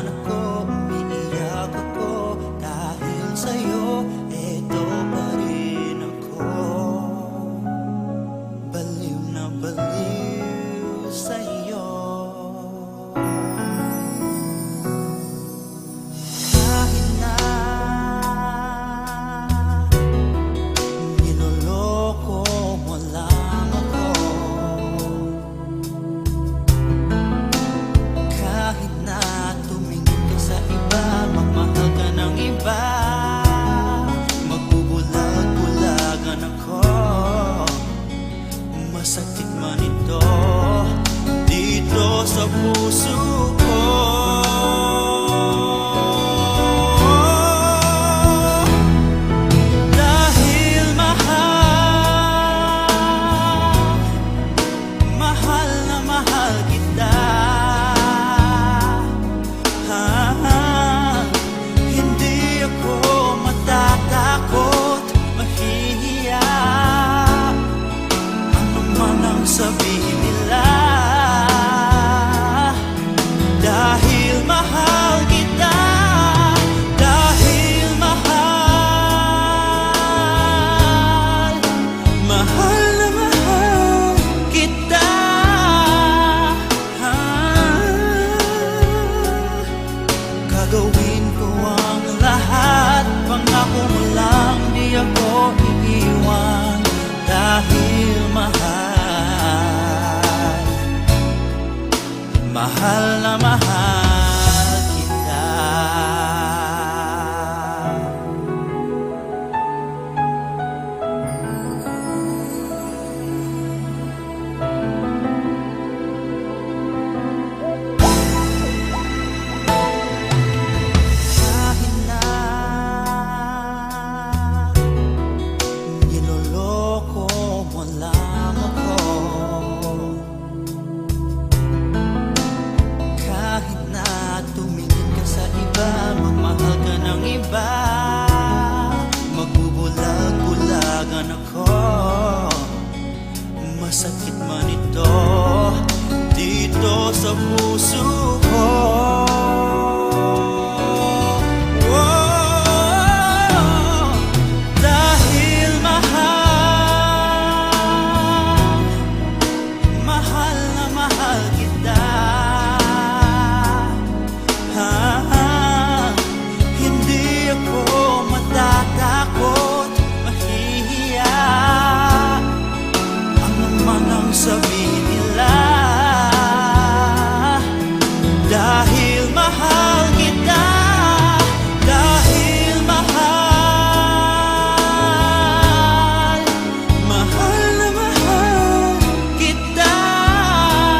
ako, umiiyak ako. Dahil sa'yo, eto pa rin ako. Baliw na baliw sa'yo. Kahit na niloloko mo lang ako, kahit na tumingin ka sa iba, magmahal ka ng iba, magbubulag-bulagan ako. Masakit man ito dito sa puso ko. Dahil mahal na mahal kita. Hindi ako matatakot, mahihiya ano man ang sabihin nila. Dahil mahal kita, dahil mahal na mahal kita. Gagawin ko ang lahat, pangako mo lang di ako iiwan. Dahil mahal na mahal kita. Kahit na niloloko mo lang ako, kahit na tumingin ka sa iba, magmahal ka ng iba, magbubulag-bulagan ako. Masakit man ito dito sa puso